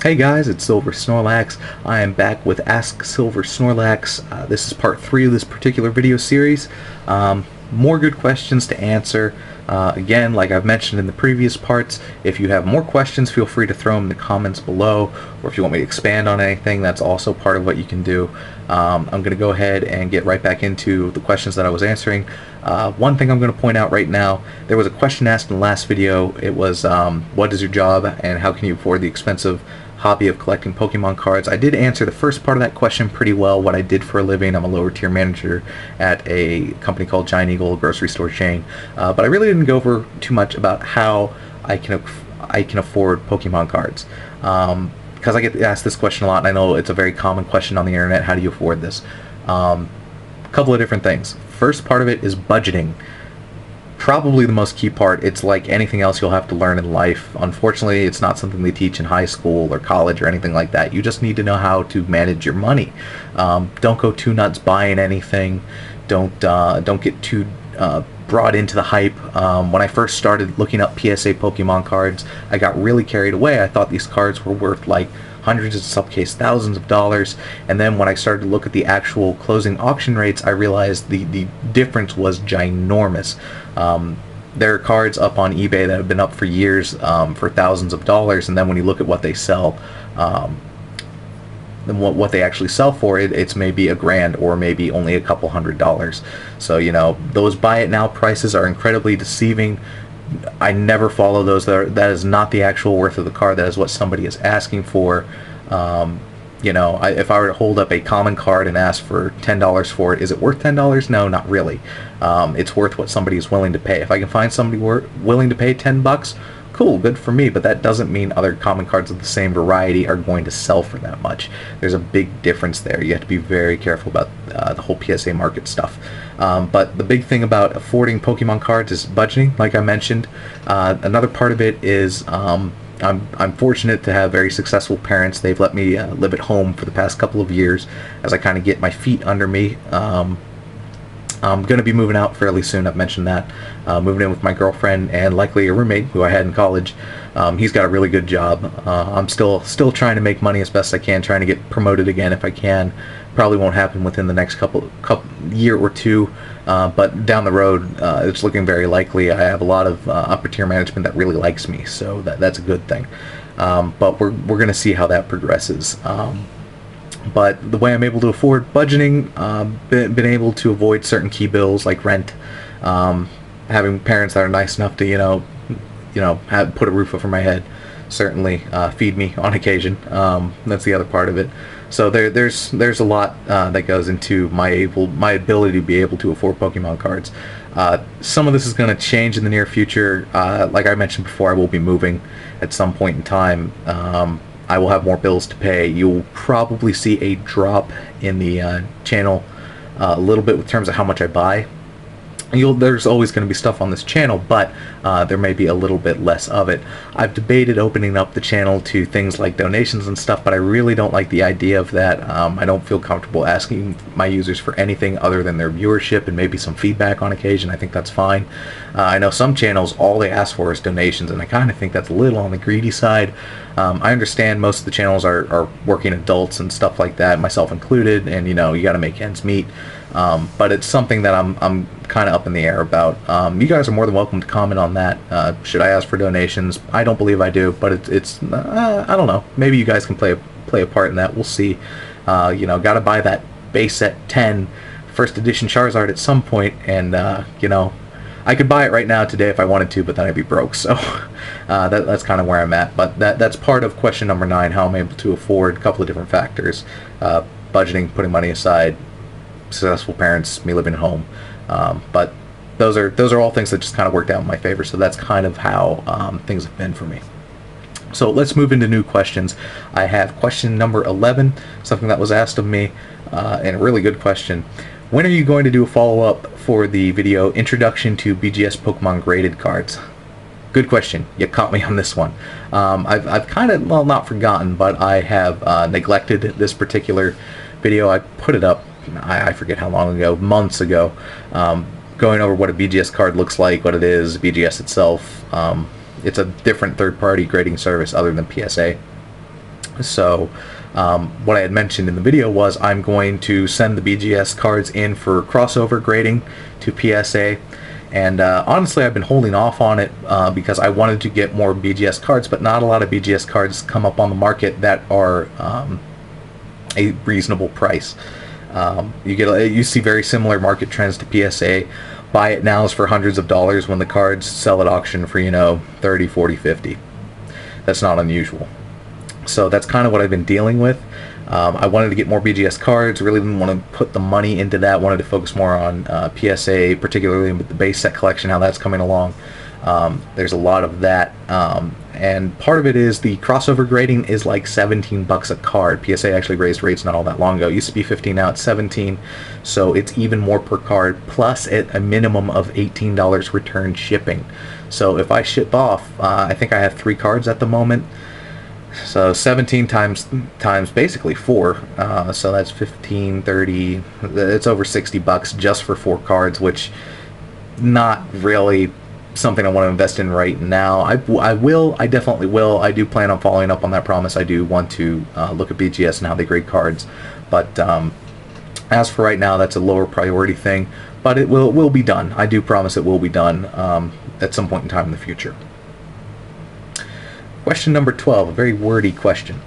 Hey guys, it's Silversnorlax. I am back with Ask Silversnorlax. This is part 3 of this particular video series. More good questions to answer. Again, like I've mentioned in the previous parts, if you have more questions, feel free to throw them in the comments below, or if you want me to expand on anything, that's also part of what you can do. I'm going to go ahead and get right back into the questions that I was answering. One thing I'm going to point out right now, there was a question asked in the last video. It was, what is your job and how can you afford the expensive hobby of collecting Pokemon cards? I did answer the first part of that question pretty well, what I did for a living. I'm a lower tier manager at a company called Giant Eagle, a grocery store chain. But I really didn't go over too much about how I can afford Pokemon cards. Because I get asked this question a lot, and I know it's a very common question on the internet. How do you afford this? A couple of different things. First part of it is budgeting. Probably the most key part. It's like anything else you'll have to learn in life. Unfortunately, it's not something they teach in high school or college or anything like that. You just need to know how to manage your money. Don't go too nuts buying anything. Don't get too brought into the hype. When I first started looking up PSA Pokemon cards, I got really carried away. I thought these cards were worth like hundreds, in some cases thousands of dollars, and then when I started to look at the actual closing auction rates, I realized the difference was ginormous. There are cards up on eBay that have been up for years for thousands of dollars, and then when you look at what they sell, then what they actually sell for, it's maybe $1,000 or maybe only a couple $100s. So those buy it now prices are incredibly deceiving. I never follow those. That is not the actual worth of the card. That is what somebody is asking for. If I were to hold up a common card and ask for $10 for it, is it worth $10? No, not really. It's worth what somebody is willing to pay. If I can find somebody willing to pay $10, cool, good for me, but that doesn't mean other common cards of the same variety are going to sell for that much. There's a big difference there. You have to be very careful about the whole PSA market stuff. But the big thing about affording Pokemon cards is budgeting, like I mentioned. Another part of it is I'm fortunate to have very successful parents. They've let me live at home for the past couple of years as I kind of get my feet under me. I'm going to be moving out fairly soon. I've mentioned that. Moving in with my girlfriend and likely a roommate who I had in college. He's got a really good job. I'm still trying to make money as best I can, trying to get promoted again if I can. Probably won't happen within the next couple year or two, but down the road it's looking very likely. I have a lot of upper tier management that really likes me, so that's a good thing. But we're going to see how that progresses. But the way I'm able to afford budgeting, been able to avoid certain key bills like rent, having parents that are nice enough to put a roof over my head, certainly feed me on occasion. That's the other part of it. So there's a lot that goes into my ability to be able to afford Pokemon cards. Some of this is going to change in the near future. Like I mentioned before, I will be moving at some point in time. I will have more bills to pay. You'll probably see a drop in the channel a little bit in terms of how much I buy. There's always going to be stuff on this channel, but there may be a little bit less of it. I've debated opening up the channel to things like donations and stuff, but I really don't like the idea of that. I don't feel comfortable asking my users for anything other than their viewership and maybe some feedback on occasion. I think that's fine. I know some channels, all they ask for is donations, and I kind of think that's a little on the greedy side. I understand most of the channels are working adults and stuff like that, myself included, and you got to make ends meet. But it's something that I'm kind of up in the air about. You guys are more than welcome to comment on that. Should I ask for donations? I don't believe I do, but it's I don't know. Maybe you guys can play a part in that. We'll see. Got to buy that base set 10 first edition Charizard at some point, and I could buy it right now today if I wanted to, but then I'd be broke. So that's kind of where I'm at. But that's part of question number 9: how I'm able to afford. A couple of different factors: budgeting, putting money aside, successful parents, me living at home. But those are all things that just kind of worked out in my favor. So that's kind of how things have been for me. So let's move into new questions. I have question number 11, something that was asked of me, and a really good question. When are you going to do a follow-up for the video Introduction to BGS Pokemon Graded Cards? Good question. You caught me on this one. I've kind of, well, not forgotten, but I have neglected this particular video. I put it up, I forget how long ago, months ago, going over what a BGS card looks like, what it is, BGS itself. It's a different third-party grading service other than PSA. So what I had mentioned in the video was I'm going to send the BGS cards in for crossover grading to PSA. And honestly, I've been holding off on it because I wanted to get more BGS cards, but not a lot of BGS cards come up on the market that are a reasonable price. You see very similar market trends to PSA. Buy it nows for hundreds of dollars when the cards sell at auction for, you know, 30, 40, 50. That's not unusual. So that's kind of what I've been dealing with. I wanted to get more BGS cards, really didn't want to put the money into that, wanted to focus more on PSA, particularly with the base set collection, how that's coming along. There's a lot of that, and part of it is the crossover grading is like 17 bucks a card. PSA actually raised rates not all that long ago. It used to be 15, now it's 17, so it's even more per card, plus at a minimum of $18 return shipping. So if I ship off, I think I have 3 cards at the moment, so 17 times basically 4, so that's 15, 30, it's over 60 bucks just for 4 cards, which not really something I want to invest in right now. I definitely will. I do plan on following up on that promise. I do want to look at BGS and how they grade cards, but as for right now, that's a lower priority thing, but it will be done. I do promise it will be done at some point in time in the future. Question number 12, a very wordy question.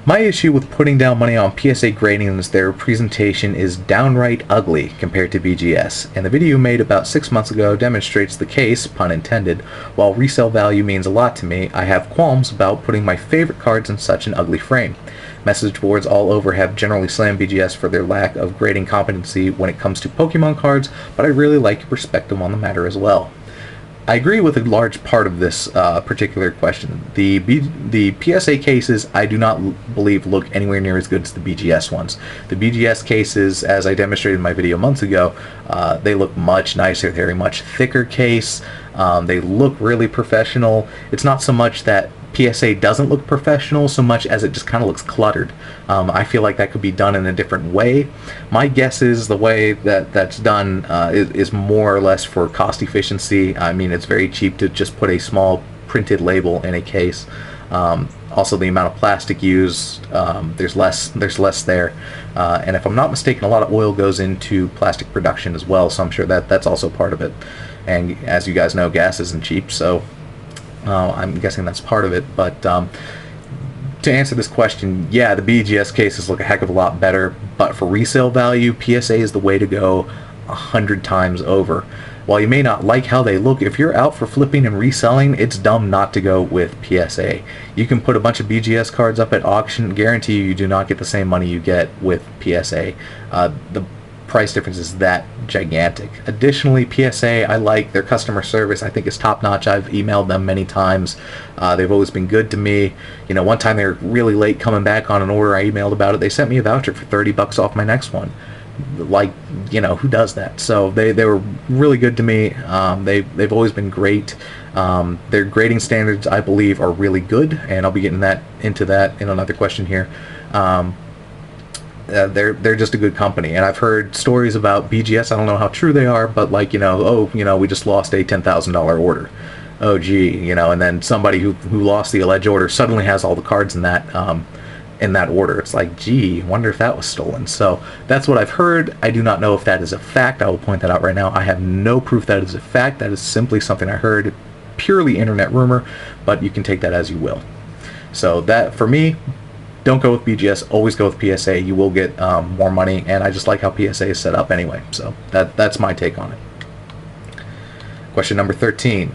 My issue with putting down money on PSA grading is their presentation is downright ugly compared to BGS, and the video you made about 6 months ago demonstrates the case, pun intended. While resale value means a lot to me, I have qualms about putting my favorite cards in such an ugly frame. Message boards all over have generally slammed BGS for their lack of grading competency when it comes to Pokemon cards, but I really like your perspective on the matter as well. I agree with a large part of this particular question. The PSA cases, I do not believe look anywhere near as good as the BGS ones. The BGS cases, as I demonstrated in my video months ago, they look much nicer. They're a much thicker case. They look really professional. It's not so much that PSA doesn't look professional so much as it just kind of looks cluttered. I feel like that could be done in a different way. My guess is the way that's done is more or less for cost efficiency. I mean, it's very cheap to just put a small printed label in a case. Also, the amount of plastic used, there's less there. And if I'm not mistaken, a lot of oil goes into plastic production as well, so I'm sure that's also part of it. And as you guys know, gas isn't cheap, so I'm guessing that's part of it. But to answer this question, yeah, the BGS cases look a heck of a lot better, but for resale value, PSA is the way to go 100 times over. While you may not like how they look, if you're out for flipping and reselling, it's dumb not to go with PSA. You can put a bunch of BGS cards up at auction, guarantee you do not get the same money you get with PSA. The price difference is that gigantic. Additionally, PSA, I like their customer service. I think is top notch. I've emailed them many times. They've always been good to me. You know, one time they were really late coming back on an order. I emailed about it. They sent me a voucher for 30 bucks off my next one. Like, you know, who does that? So they were really good to me. They've always been great. Their grading standards, I believe, are really good, and I'll be getting into that in another question here. They're just a good company, and I've heard stories about BGS. I don't know how true they are, but like, you know, oh, you know, we just lost a $10,000 order. Oh, gee, you know, and then somebody who lost the alleged order suddenly has all the cards in that order. It's like, gee, wonder if that was stolen. So that's what I've heard. I do not know if that is a fact. I will point that out right now. I have no proof that is a fact. That is simply something I heard, purely internet rumor, but you can take that as you will. So that, for me, don't go with BGS, always go with PSA. You will get more money, and I just like how PSA is set up anyway. So that's my take on it. Question number 13.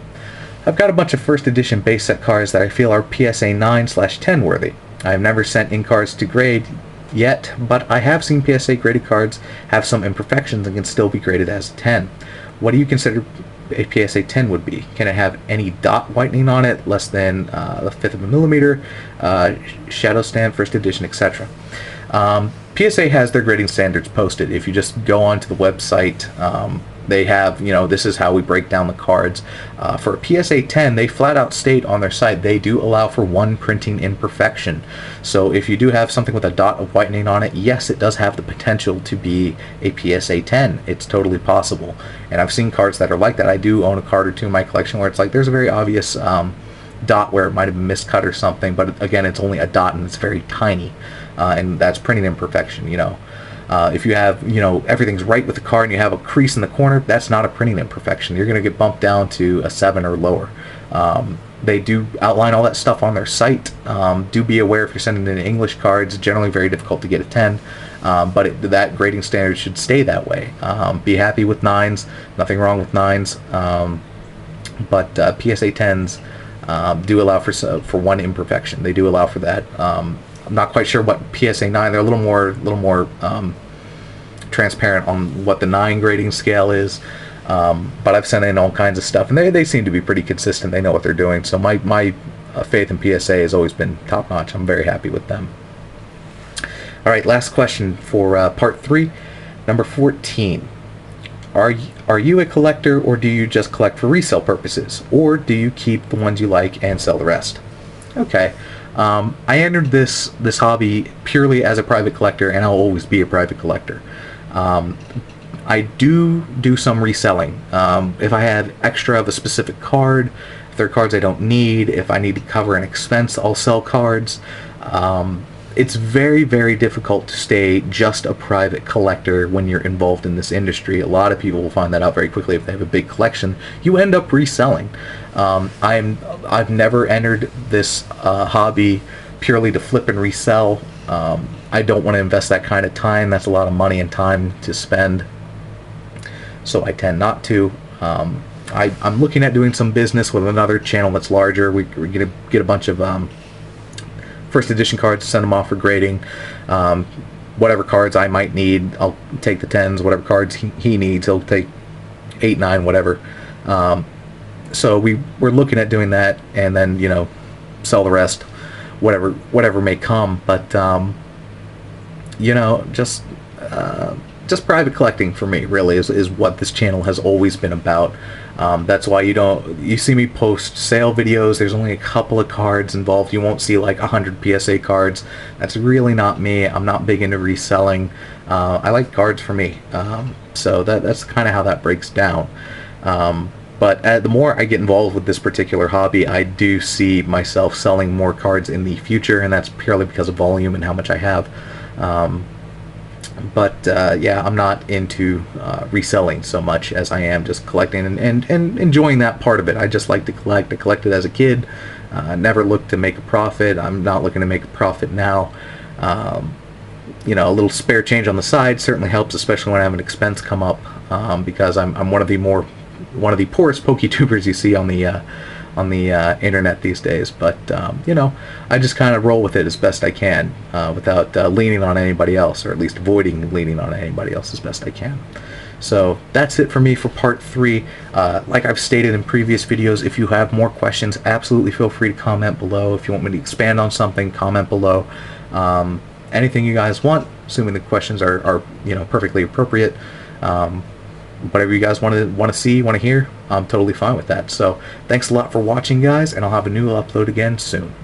I've got a bunch of first edition base set cards that I feel are PSA 9/10 worthy. I have never sent in cards to grade yet, but I have seen PSA graded cards have some imperfections and can still be graded as 10. What do you consider a PSA 10 would be? Can it have any dot whitening on it, less than a fifth of a millimeter, shadow stamp, first edition, etc.? PSA has their grading standards posted. If you just go onto the website, they have, you know, this is how we break down the cards. For a PSA 10, they flat out state on their site they do allow for one printing imperfection. So if you do have something with a dot of whitening on it, yes, it does have the potential to be a PSA 10. It's totally possible. And I've seen cards that are like that. I do own a card or two in my collection where it's like there's a very obvious dot where it might have been miscut or something, but again, it's only a dot and it's very tiny, and that's printing imperfection, you know. If you have, you know, everything's right with the card and you have a crease in the corner, that's not a printing imperfection. You're going to get bumped down to a 7 or lower. They do outline all that stuff on their site. Do be aware if you're sending in English cards, it's generally very difficult to get a 10, but that grading standard should stay that way. Be happy with 9s, nothing wrong with 9s, but PSA 10s do allow for one imperfection. They do allow for that. I'm not quite sure what PSA 9. They're a little more transparent on what the 9 grading scale is. But I've sent in all kinds of stuff, and they seem to be pretty consistent. They know what they're doing. So my faith in PSA has always been top notch. I'm very happy with them. All right, last question for part 3, number 14. Are you a collector, or do you just collect for resale purposes, or do you keep the ones you like and sell the rest? Okay. I entered this hobby purely as a private collector, and I'll always be a private collector. I do some reselling. If I have extra of a specific card, if there are cards I don't need, if I need to cover an expense, I'll sell cards. It's very, very difficult to stay just a private collector when you're involved in this industry. A lot of people will find that out very quickly. If they have a big collection, you end up reselling. I've never entered this hobby purely to flip and resell. I don't want to invest that kind of time. That's a lot of money and time to spend, so I tend not to. I'm looking at doing some business with another channel that's larger. We're gonna get a bunch of first edition cards, send them off for grading. Whatever cards I might need, I'll take the 10s. Whatever cards he needs, he'll take 8, 9, whatever. So we're looking at doing that, and then, you know, sell the rest, whatever may come. But you know, just private collecting for me really is what this channel has always been about. That's why you see me post sale videos. There's only a couple of cards involved. You won't see like 100 PSA cards. That's really not me. I'm not big into reselling. I like cards for me. So that's kind of how that breaks down. But the more I get involved with this particular hobby, I do see myself selling more cards in the future, and that's purely because of volume and how much I have. Yeah, I'm not into reselling so much as I am just collecting and enjoying that part of it. I just like to collect. I collected as a kid. Never looked to make a profit. I'm not looking to make a profit now. You know, a little spare change on the side certainly helps, especially when I have an expense come up, because I'm one of the poorest PokeTubers you see on the internet these days. But you know, I just kind of roll with it as best I can, without leaning on anybody else, or at least avoiding leaning on anybody else as best I can. So that's it for me for part 3. Like I've stated in previous videos, if you have more questions, absolutely feel free to comment below. If you want me to expand on something, comment below. Anything you guys want, assuming the questions are you know, perfectly appropriate. Whatever you guys want to see, want to hear, I'm totally fine with that. So thanks a lot for watching, guys, and I'll have a new upload again soon.